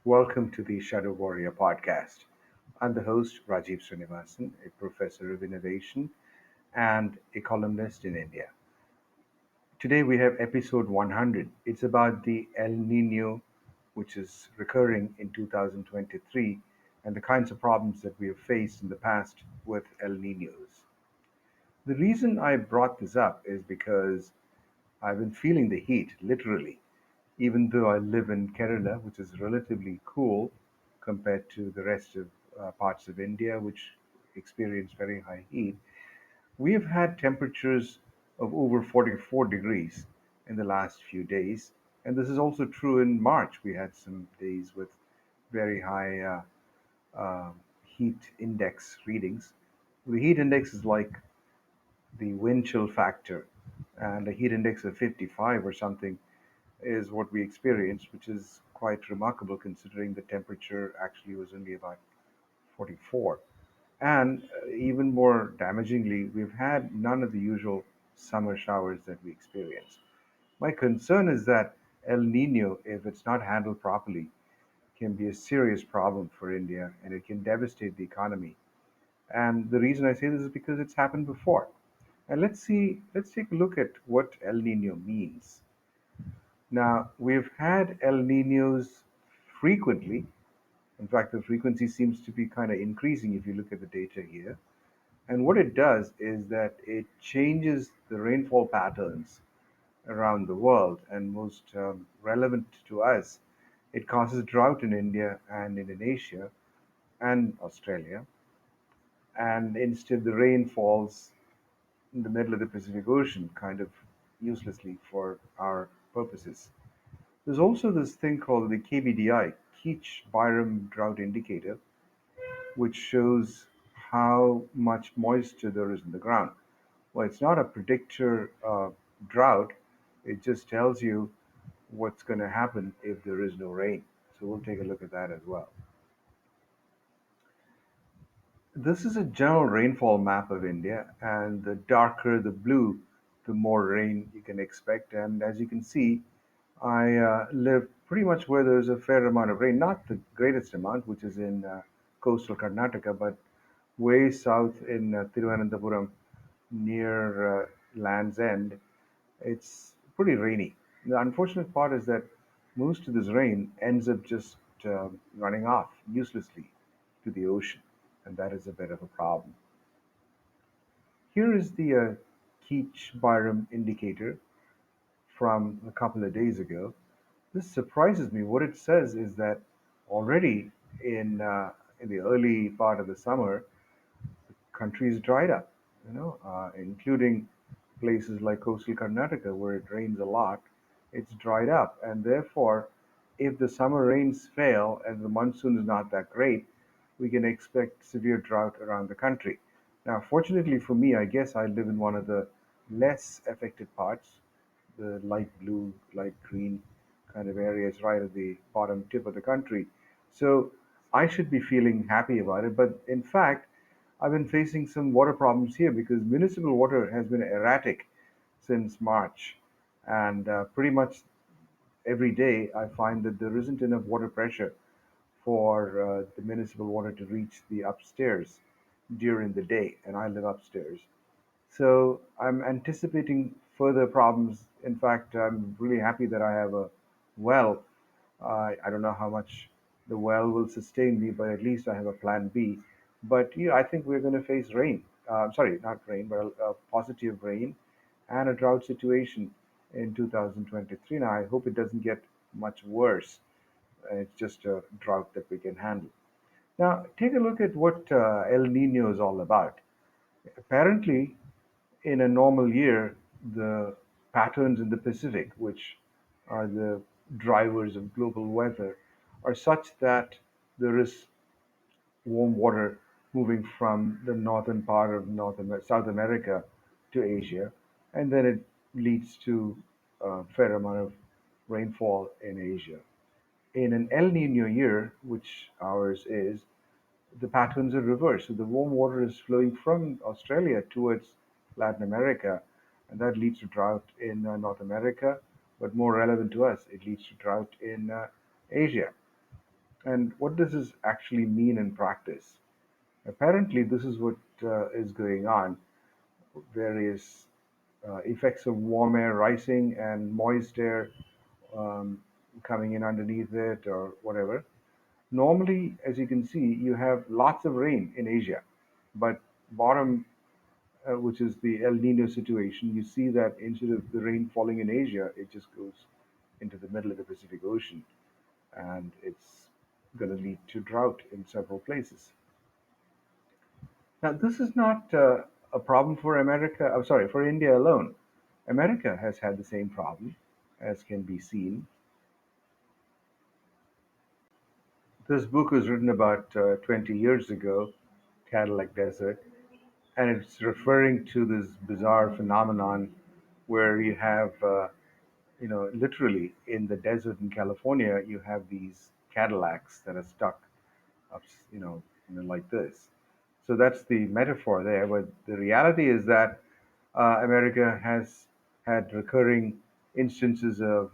Welcome to the Shadow Warrior podcast. I'm the host, Rajiv Srinivasan, a professor of innovation and a columnist in India. Today we have episode 100. It's about the El Nino, which is recurring in 2023, and the kinds of problems that we have faced in the past with El Ninos. The reason I brought this up is because I've been feeling the heat, literally, even though I live in Kerala, which is relatively cool compared to the rest of parts of India, which experience very high heat. We have had temperatures of over 44 degrees in the last few days, and this is also true in March. We had some days with very high uh, heat index readings. The heat index is like the wind chill factor, and a heat index of 55 or something is what we experienced, which is quite remarkable considering the temperature actually was only about 44. And even more damagingly, we've had none of the usual summer showers that we experience. My concern is that El Nino, if it's not handled properly, can be a serious problem for India and it can devastate the economy. And the reason I say this is because it's happened before. And let's take a look at what El Nino means. Now, we've had El Ninos frequently. In fact, the frequency seems to be kind of increasing if you look at the data here. And what it does is that it changes the rainfall patterns around the world, and most relevant to us, it causes drought in India and Indonesia and Australia. And instead, the rain falls in the middle of the Pacific Ocean, kind of uselessly for our purposes. There's also this thing called the KBDI, Keach Byram Drought Indicator, which shows how much moisture there is in the ground. Well, it's not a predictor of drought, it just tells you what's going to happen if there is no rain. So we'll take a look at that as well. This is a general rainfall map of India, and the darker the blue, the more rain you can expect. And as you can see, I live pretty much where there's a fair amount of rain, not the greatest amount, which is in coastal Karnataka, but way south in Thiruvananthapuram near Land's End. It's pretty rainy. The unfortunate part is that most of this rain ends up just running off uselessly to the ocean, and that is a bit of a problem. Here is the Keach Byram indicator from a couple of days ago. This surprises me. What it says is that already in the early part of the summer, country is dried up, including places like coastal Karnataka where it rains a lot. It's dried up, and therefore, if the summer rains fail and the monsoon is not that great, we can expect severe drought around the country. Now, fortunately for me, I guess I live in one of the less affected parts, the light blue, light green kind of areas right at the bottom tip of the country. So I should be feeling happy about it. But in fact, I've been facing some water problems here because municipal water has been erratic since March. And pretty much every day I find that there isn't enough water pressure for the municipal water to reach the upstairs during the day. And I live upstairs. So I'm anticipating further problems. In fact, I'm really happy that I have a well. I don't know how much the well will sustain me, but at least I have a plan B. But yeah, I think we're going to face rain. Sorry, not rain, but a positive rain and a drought situation in 2023. Now, I hope it doesn't get much worse. It's just a drought that we can handle. Now, take a look at what El Nino is all about. Apparently, in a normal year, the patterns in the Pacific, which are the drivers of global weather, are such that there is warm water moving from the northern part of South America to Asia, and then it leads to a fair amount of rainfall in Asia. In an El Nino year, which ours is, the patterns are reversed. So the warm water is flowing from Australia towards Latin America, and that leads to drought in North America. But more relevant to us, it leads to drought in Asia. And what does this actually mean in practice? Apparently, this is what is going on. Various effects of warm air rising and moist air um, coming in underneath it or whatever. Normally, as you can see, you have lots of rain in Asia, but bottom, which is the El Nino situation, you see that instead of the rain falling in Asia, it just goes into the middle of the Pacific Ocean, and it's going to lead to drought in several places. Now, this is not a problem for America. I'm sorry, for India alone. America has had the same problem, as can be seen. This book was written about 20 years ago, Cadillac Desert, and it's referring to this bizarre phenomenon where you have, literally in the desert in California, you have these Cadillacs that are stuck up, like this. So that's the metaphor there. But the reality is that America has had recurring instances of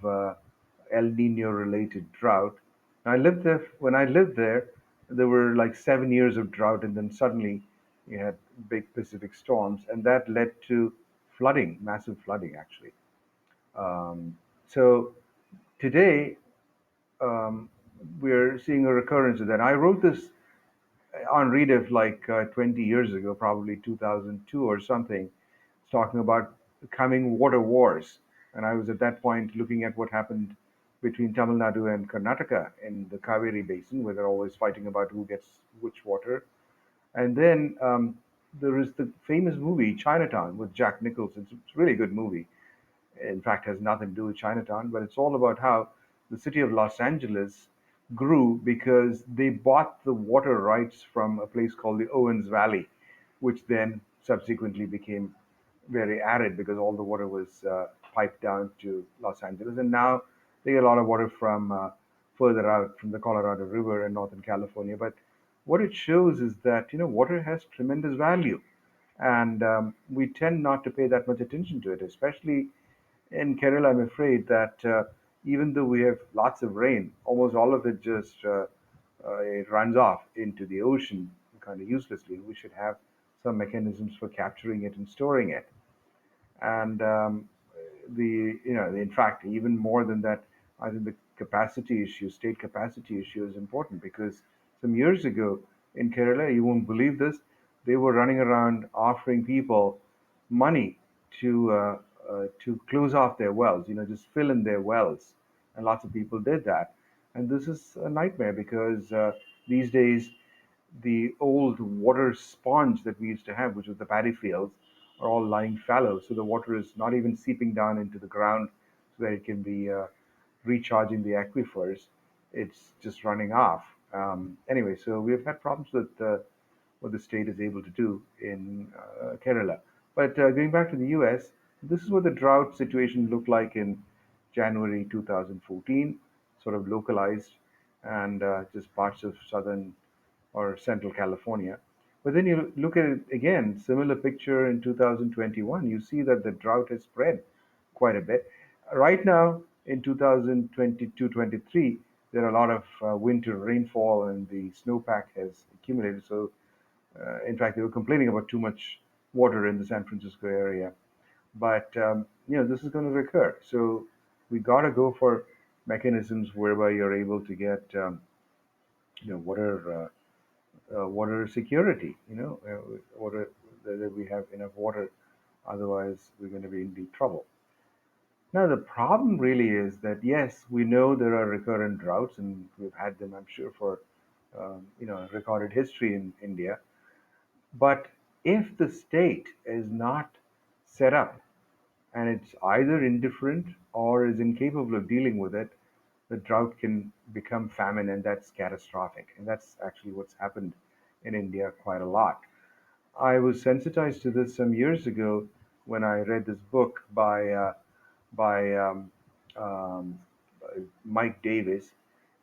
El Nino related drought. I lived there. When I lived there, there were like 7 years of drought, and then suddenly you had big Pacific storms, and that led to flooding, massive flooding, actually. So today, um, we're seeing a recurrence of that. I wrote this on Rediff like 20 years ago, probably 2002 or something, talking about coming water wars. And I was at that point looking at what happened between Tamil Nadu and Karnataka in the Kaveri Basin, where they're always fighting about who gets which water. And then there is the famous movie Chinatown with Jack Nicholson. It's a really good movie. In fact, has nothing to do with Chinatown, but it's all about how the city of Los Angeles grew because they bought the water rights from a place called the Owens Valley, which then subsequently became very arid because all the water was piped down to Los Angeles. And now they get a lot of water from further out from the Colorado River in Northern California. But what it shows is that water has tremendous value, and we tend not to pay that much attention to it, especially in Kerala. I'm afraid that even though we have lots of rain, almost all of it just it runs off into the ocean kind of uselessly. We should have some mechanisms for capturing it and storing it. And in fact, even more than that, I think the capacity issue, state capacity issue, is important because some years ago in Kerala, you won't believe this, they were running around offering people money to close off their wells, just fill in their wells, and lots of people did that. And this is a nightmare because these days the old water sponge that we used to have, which was the paddy fields, are all lying fallow. So the water is not even seeping down into the ground so that it can be recharging the aquifers. It's just running off. Anyway, so we've had problems with what the state is able to do in Kerala. But going back to the US, this is what the drought situation looked like in January 2014, sort of localized, and just parts of southern or Central California. But then you look at it again, similar picture in 2021, you see that the drought has spread quite a bit. Right now, in 2022-23, there are a lot of winter rainfall and the snowpack has accumulated. So, in fact, they were complaining about too much water in the San Francisco area. But, this is going to recur. So, we got to go for mechanisms whereby you're able to get, water security, water, that we have enough water, otherwise we're going to be in deep trouble. Now, the problem really is that, yes, we know there are recurrent droughts, and we've had them, I'm sure, for recorded history in India. But if the state is not set up and it's either indifferent or is incapable of dealing with it, the drought can become famine, and that's catastrophic. And that's actually what's happened in India quite a lot. I was sensitized to this some years ago when I read this book by um, Mike Davis.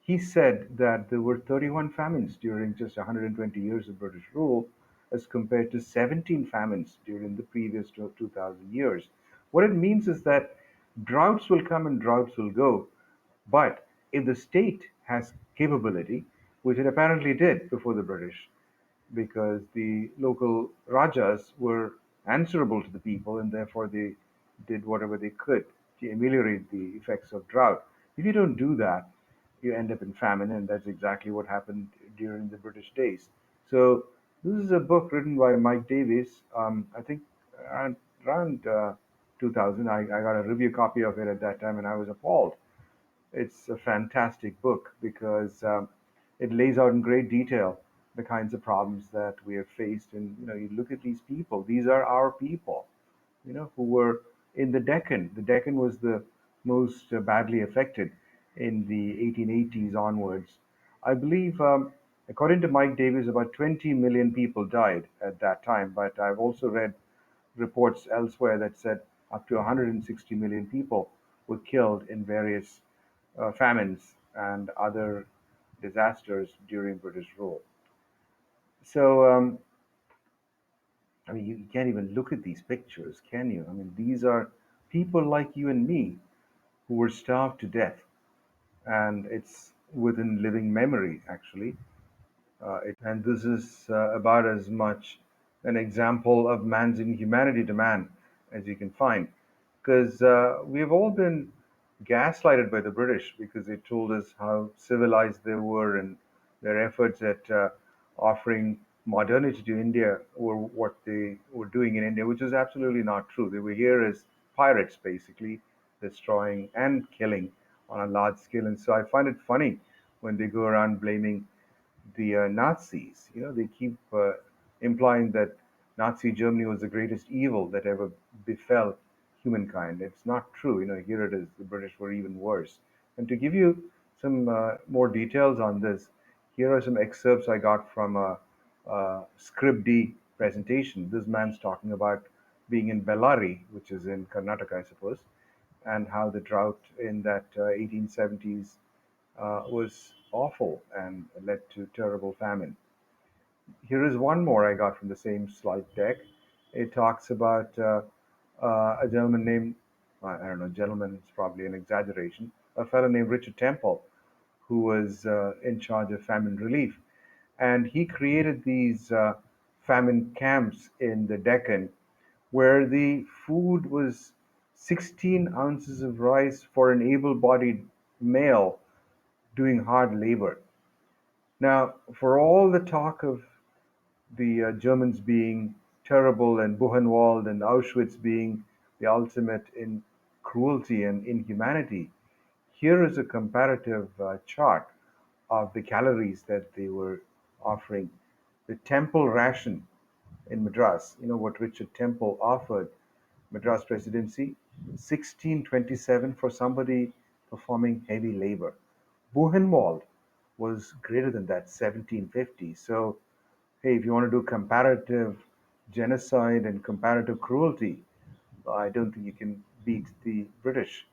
He said that there were 31 famines during just 120 years of British rule, as compared to 17 famines during the previous 2,000 years. What it means is that droughts will come and droughts will go, but if the state has capability, which it apparently did before the British, because the local rajas were answerable to the people and therefore they did whatever they could to ameliorate the effects of drought. If you don't do that, you end up in famine, and that's exactly what happened during the British days. So, this is a book written by Mike Davis. I think around 2000, I got a review copy of it at that time, and I was appalled. It's a fantastic book because it lays out in great detail the kinds of problems that we have faced. And you look at these people; these are our people, who were in the Deccan. The Deccan was the most badly affected in the 1880s onwards. I believe, according to Mike Davis, about 20 million people died at that time. But I've also read reports elsewhere that said up to 160 million people were killed in various famines and other disasters during British rule. So, I mean, you can't even look at these pictures, can you? I mean, these are people like you and me who were starved to death, and it's within living memory, actually. And this is about as much an example of man's inhumanity to man as you can find. Because we've all been gaslighted by the British because they told us how civilized they were and their efforts at offering modernity to India were what they were doing in India, which is absolutely not true. They were here as pirates, basically, destroying and killing on a large scale. And so I find it funny when they go around blaming the Nazis. They keep implying that Nazi Germany was the greatest evil that ever befell humankind. It's not true. Here it is. The British were even worse. And to give you some more details on this, here are some excerpts I got from a Scrib D presentation. This man's talking about being in Bellary, which is in Karnataka, I suppose, and how the drought in that 1870s was awful and led to terrible famine. Here is one more I got from the same slide deck. It talks about a gentleman named, I don't know, gentleman is probably an exaggeration, a fellow named Richard Temple, who was in charge of famine relief. And he created these famine camps in the Deccan where the food was 16 ounces of rice for an able bodied male doing hard labor. Now, for all the talk of the Germans being terrible and Buchenwald and Auschwitz being the ultimate in cruelty and inhumanity, here is a comparative chart of the calories that they were offering. The temple ration in Madras, what Richard Temple offered Madras Presidency, 1627 for somebody performing heavy labor. Buchenwald was greater than that, 1750. So, hey, if you want to do comparative genocide and comparative cruelty, I don't think you can beat the British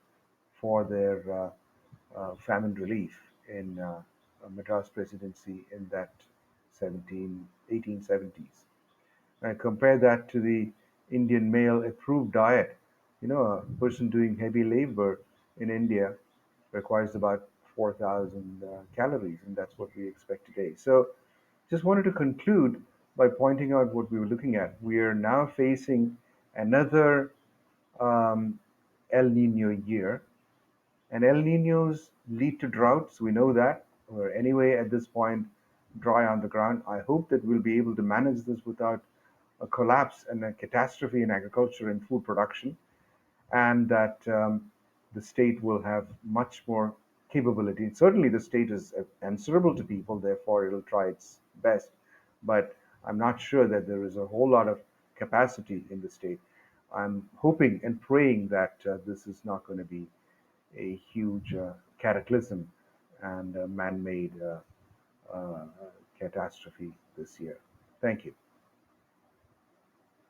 for their famine relief in Madras Presidency in that 1870s. And compare that to the Indian male approved diet. A person doing heavy labor in India requires about 4,000 calories, and that's what we expect today. So, just wanted to conclude by pointing out what we were looking at. We are now facing another um, El Nino year, and El Ninos lead to droughts. We know that. We're anyway at this point dry on the ground. I hope that we'll be able to manage this without a collapse and a catastrophe in agriculture and food production, and that the state will have much more capability. Certainly, the state is answerable to people, therefore, it'll try its best. But I'm not sure that there is a whole lot of capacity in the state. I'm hoping and praying that this is not going to be a huge cataclysm and man made uh, catastrophe this year. Thank you.